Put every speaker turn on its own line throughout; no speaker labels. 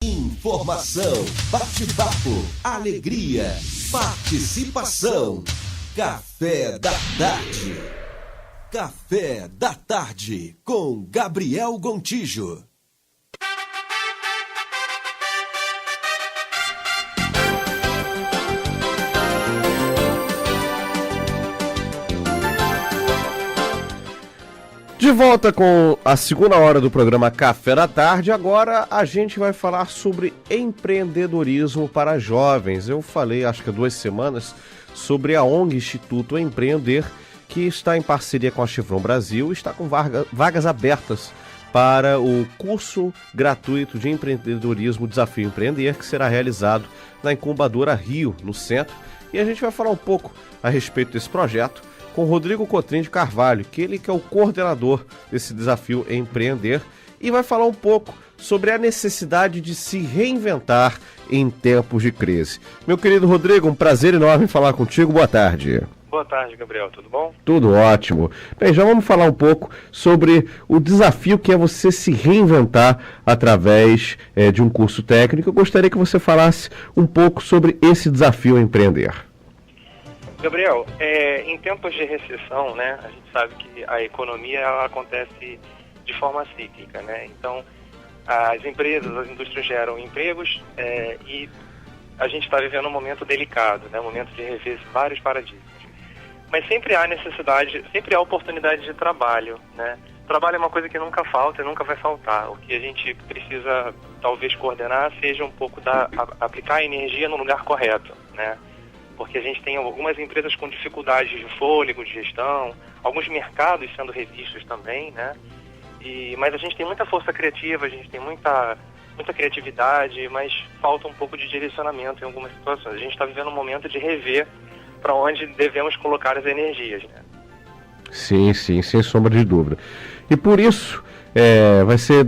Informação, bate-papo, alegria, participação. Café da Tarde. Café da Tarde com Gabriel Gontijo.
De volta com a segunda hora do programa Café da Tarde. Agora a gente vai falar sobre empreendedorismo para jovens. Eu falei, acho que há 2 semanas, sobre a ONG Instituto Empreender, que está em parceria com a Chevron Brasil e está com vagas abertas para o curso gratuito de empreendedorismo Desafio Empreender, que será realizado na Incubadora Rio, no centro. E a gente vai falar um pouco a respeito desse projeto com Rodrigo Cotrim de Carvalho, que ele que é o coordenador desse Desafio Empreender, e vai falar um pouco sobre a necessidade de se reinventar em tempos de crise. Meu querido Rodrigo, um prazer enorme falar contigo. Boa tarde.
Boa tarde, Gabriel. Tudo bom?
Tudo ótimo. Bem, já vamos falar um pouco sobre o desafio que é você se reinventar através de um curso técnico. Eu gostaria que você falasse um pouco sobre esse desafio empreender.
Gabriel, em tempos de recessão, né, a gente sabe que a economia ela acontece de forma cíclica, né? Então, as empresas, as indústrias geram empregos e a gente está vivendo um momento delicado, né, um momento de rever vários paradigmas. Mas sempre há necessidade, sempre há oportunidade de trabalho, né? Trabalho é uma coisa que nunca falta e nunca vai faltar. O que a gente precisa, talvez, coordenar seja um pouco aplicar a energia no lugar correto, né? Porque a gente tem algumas empresas com dificuldades de fôlego, de gestão, alguns mercados sendo revistos também, né? Mas a gente tem muita força criativa, a gente tem muita criatividade, mas falta um pouco de direcionamento em algumas situações. A gente está vivendo um momento de rever para onde devemos colocar as energias, né?
Sim, sem sombra de dúvida. E por isso vai ser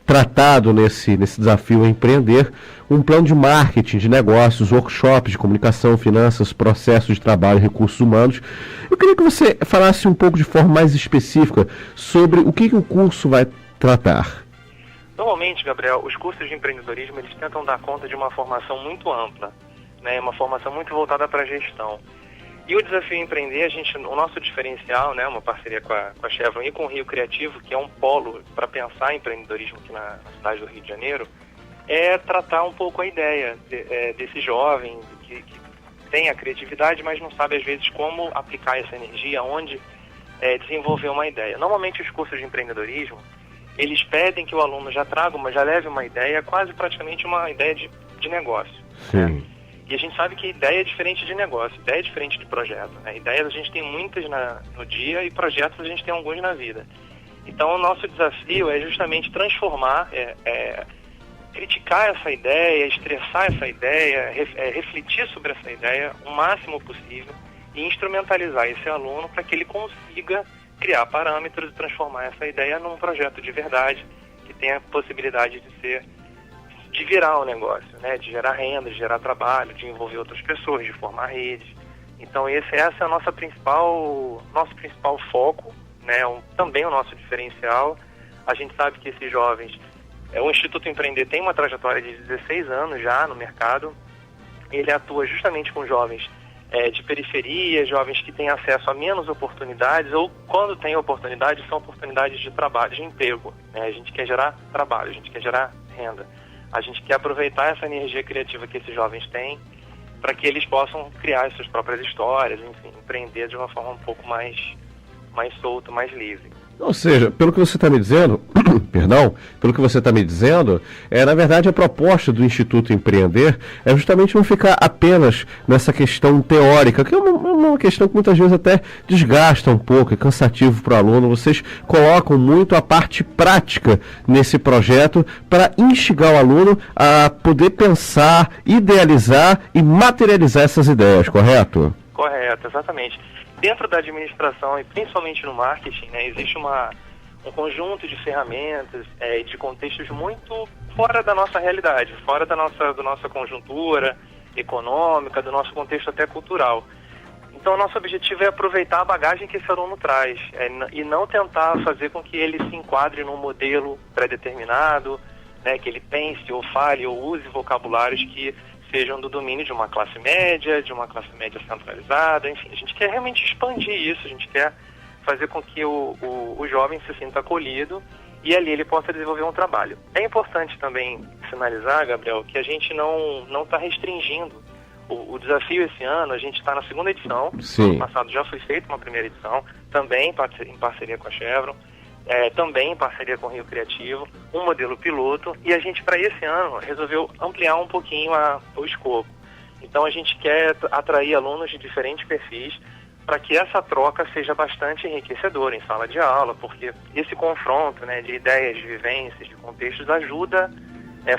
tratado nesse desafio empreender um plano de marketing, de negócios, workshops de comunicação, finanças, processos de trabalho e recursos humanos. Eu queria que você falasse um pouco de forma mais específica sobre o que o curso vai tratar.
Normalmente, Gabriel, os cursos de empreendedorismo eles tentam dar conta de uma formação muito ampla, né, uma formação muito voltada para a gestão. E o Desafio Empreender, o nosso diferencial, né, uma parceria com a Chevron e com o Rio Criativo, que é um polo para pensar em empreendedorismo aqui na cidade do Rio de Janeiro, é tratar um pouco a ideia desse jovem que tem a criatividade, mas não sabe às vezes como aplicar essa energia, onde desenvolver uma ideia. Normalmente os cursos de empreendedorismo, eles pedem que o aluno já leve uma ideia, quase praticamente uma ideia de negócio.
Sim.
Né? E a gente sabe que ideia é diferente de negócio, ideia é diferente de projeto, né? Ideias a gente tem muitas no dia e projetos a gente tem alguns na vida. Então o nosso desafio é justamente transformar, criticar essa ideia, estressar essa ideia, refletir sobre essa ideia o máximo possível e instrumentalizar esse aluno para que ele consiga criar parâmetros e transformar essa ideia num projeto de verdade que tenha a possibilidade de virar um negócio, né? De gerar renda, de gerar trabalho, de envolver outras pessoas, de formar redes. Então esse é o nosso principal foco, né? Também o nosso diferencial. A gente sabe que esses jovens, o Instituto Empreender tem uma trajetória de 16 anos já no mercado. Ele atua justamente com jovens de periferia, jovens que têm acesso a menos oportunidades, ou quando tem oportunidades, são oportunidades de trabalho, de emprego, né? A gente quer gerar trabalho, a gente quer gerar renda. A gente quer aproveitar essa energia criativa que esses jovens têm para que eles possam criar as suas próprias histórias, enfim, empreender de uma forma um pouco mais solta, mais livre.
Ou seja, pelo que você está me dizendo, na verdade a proposta do Instituto Empreender é justamente não ficar apenas nessa questão teórica, que é uma questão que muitas vezes até desgasta um pouco, é cansativo para o aluno. Vocês colocam muito a parte prática nesse projeto para instigar o aluno a poder pensar, idealizar e materializar essas ideias, correto?
Correto, exatamente. Dentro da administração e principalmente no marketing, né, existe um conjunto de ferramentas e de contextos muito fora da nossa realidade, fora da nossa conjuntura econômica, do nosso contexto até cultural. Então, o nosso objetivo é aproveitar a bagagem que esse aluno traz e não tentar fazer com que ele se enquadre num modelo pré-determinado, né, que ele pense ou fale ou use vocabulários que sejam do domínio de uma classe média centralizada, enfim, a gente quer realmente expandir isso, a gente quer fazer com que o jovem se sinta acolhido e ali ele possa desenvolver um trabalho. É importante também sinalizar, Gabriel, que a gente não está restringindo o desafio esse ano. A gente está na segunda edição.
Sim.
Ano passado já foi feita uma primeira edição, também em parceria com a Chevron, também em parceria com o Rio Criativo, um modelo piloto, e a gente, para esse ano, resolveu ampliar um pouquinho o escopo. Então a gente quer atrair alunos de diferentes perfis para que essa troca seja bastante enriquecedora em sala de aula, porque esse confronto, né, de ideias, de vivências, de contextos ajuda,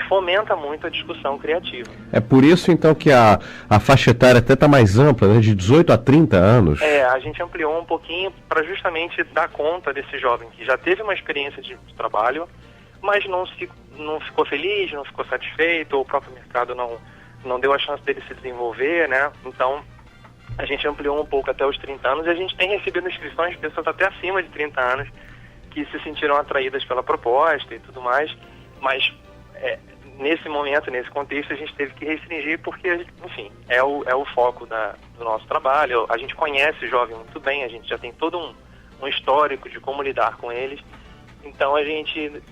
fomenta muito a discussão criativa.
É por isso, então, que a faixa etária até está mais ampla, né, de 18 a 30 anos.
A gente ampliou um pouquinho para justamente dar conta desse jovem que já teve uma experiência de trabalho, mas não ficou feliz, não ficou satisfeito, ou o próprio mercado não deu a chance dele se desenvolver, né? Então, a gente ampliou um pouco até os 30 anos e a gente tem recebido inscrições de pessoas até acima de 30 anos que se sentiram atraídas pela proposta e tudo mais, mas nesse momento, nesse contexto, a gente teve que restringir porque, enfim, é o foco do nosso trabalho. A gente conhece o jovem muito bem, a gente já tem todo um histórico de como lidar com eles, então a gente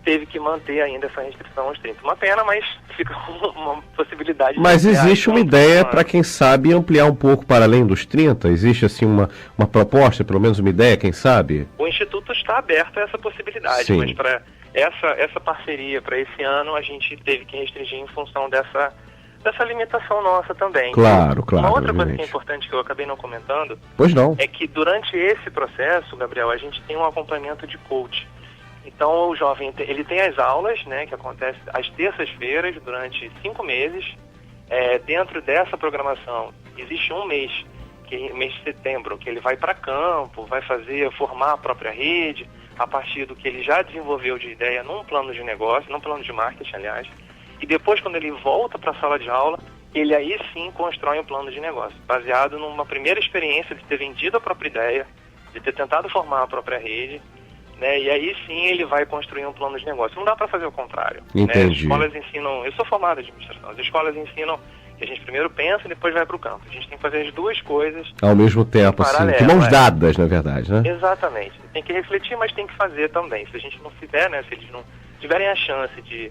teve que manter ainda essa restrição aos 30. Uma pena, mas fica uma possibilidade.
Mas existe uma ideia para quem sabe ampliar um pouco para além dos 30? Existe assim uma proposta, pelo menos uma ideia, quem sabe?
O Instituto está aberto a essa possibilidade,
Sim.
Mas para essa parceria para esse ano a gente teve que restringir em função dessa limitação nossa também.
Claro.
Uma outra
obviamente.
coisa que é importante que eu acabei não comentando,
Pois não.
é que durante esse processo, Gabriel, a gente tem um acompanhamento de coach. Então o jovem ele tem as aulas, né, que acontecem às terças-feiras durante 5 meses. Dentro dessa programação existe um mês, mês de setembro, que ele vai para campo, vai formar a própria rede, a partir do que ele já desenvolveu de ideia num plano de negócio, num plano de marketing, aliás. E depois, quando ele volta para a sala de aula, ele aí sim constrói um plano de negócio, baseado numa primeira experiência de ter vendido a própria ideia, de ter tentado formar a própria rede, né? E aí sim ele vai construir um plano de negócio. Não dá para fazer o contrário.
Entendi.
Né? As escolas ensinam... Eu sou formado em administração. As escolas ensinam que a gente primeiro pensa e depois vai para o campo. A gente tem que fazer as duas coisas
Ao mesmo tempo, assim,
paralelo,
de mãos dadas, na verdade, né?
Exatamente. Tem que refletir, mas tem que fazer também. Se a gente não fizer, né? Se eles não tiverem a chance de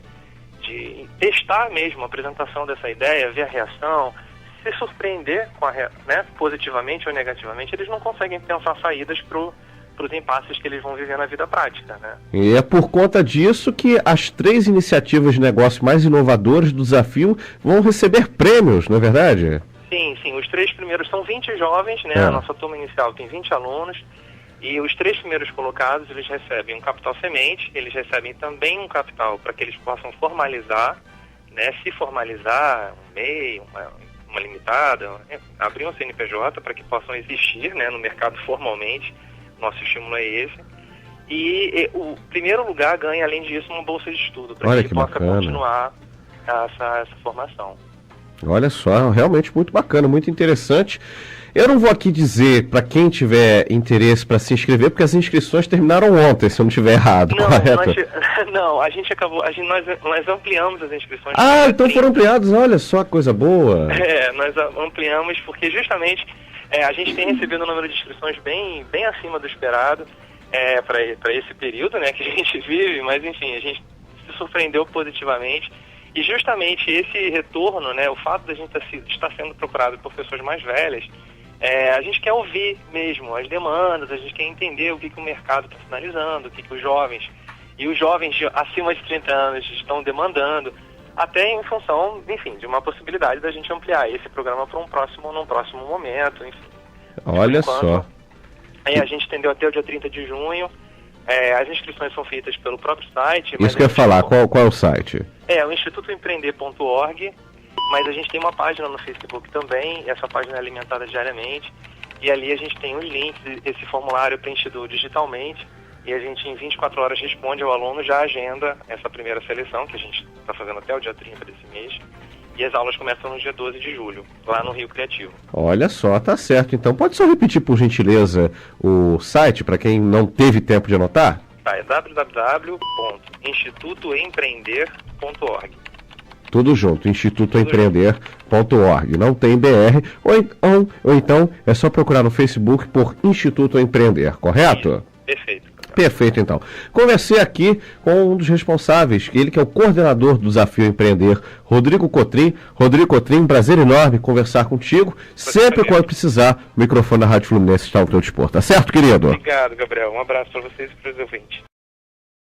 testar mesmo a apresentação dessa ideia, ver a reação, se surpreender com né, positivamente ou negativamente, eles não conseguem pensar saídas para os impasses que eles vão viver na vida prática, né?
E é por conta disso que as 3 iniciativas de negócio mais inovadoras do desafio vão receber prêmios, não é verdade?
Sim. Os 3 primeiros são 20 jovens, né? A nossa turma inicial tem 20 alunos. E os 3 primeiros colocados, eles recebem um capital semente, eles recebem também um capital para que eles possam formalizar, né? Se formalizar, um MEI, uma limitada, abrir um CNPJ para que possam existir, né, no mercado formalmente. Nosso estímulo é esse. E o primeiro lugar ganha, além disso, uma bolsa de estudo, para que ele possa continuar essa formação.
Olha só, realmente muito bacana, muito interessante. Eu não vou aqui dizer para quem tiver interesse para se inscrever, porque as inscrições terminaram ontem, se eu não estiver errado, correto?
Nós ampliamos as inscrições.
Então foram ampliados, olha só, coisa boa.
Nós ampliamos porque justamente a gente tem recebido um número de inscrições bem acima do esperado para esse período, né, que a gente vive, mas enfim, a gente se surpreendeu positivamente. E justamente esse retorno, né, o fato da gente estar sendo procurado por pessoas mais velhas, a gente quer ouvir mesmo as demandas, a gente quer entender o que o mercado está sinalizando, o que os jovens acima de 30 anos estão demandando, até em função, enfim, de uma possibilidade da gente ampliar esse programa para num próximo momento, enfim.
Olha só.
A gente estendeu até o dia 30 de junho. As inscrições são feitas pelo próprio site.
Isso que eu ia falar, qual é o site?
O institutoempreender.org, mas a gente tem uma página no Facebook também, essa página é alimentada diariamente, e ali a gente tem os links, esse formulário preenchido digitalmente, e a gente em 24 horas responde ao aluno, já agenda essa primeira seleção, que a gente está fazendo até o dia 30 desse mês, e as aulas começam no dia 12 de julho, lá no Rio Criativo. Olha
só, tá certo. Então pode só repetir, por gentileza, o site, para quem não teve tempo de anotar?
Tá, é www.institutoempreender.org.
Tudo junto, institutoempreender.org. Não tem BR, ou então é só procurar no Facebook por Instituto Empreender, correto?
Isso, perfeito.
Perfeito, então. Conversei aqui com um dos responsáveis, ele que é o coordenador do Desafio Empreender, Rodrigo Cotrim. Rodrigo Cotrim, prazer enorme conversar contigo. Sempre quando precisar, o microfone da Rádio Fluminense está ao teu dispor. Tá certo, querido?
Obrigado, Gabriel. Um abraço para vocês e para os ouvintes.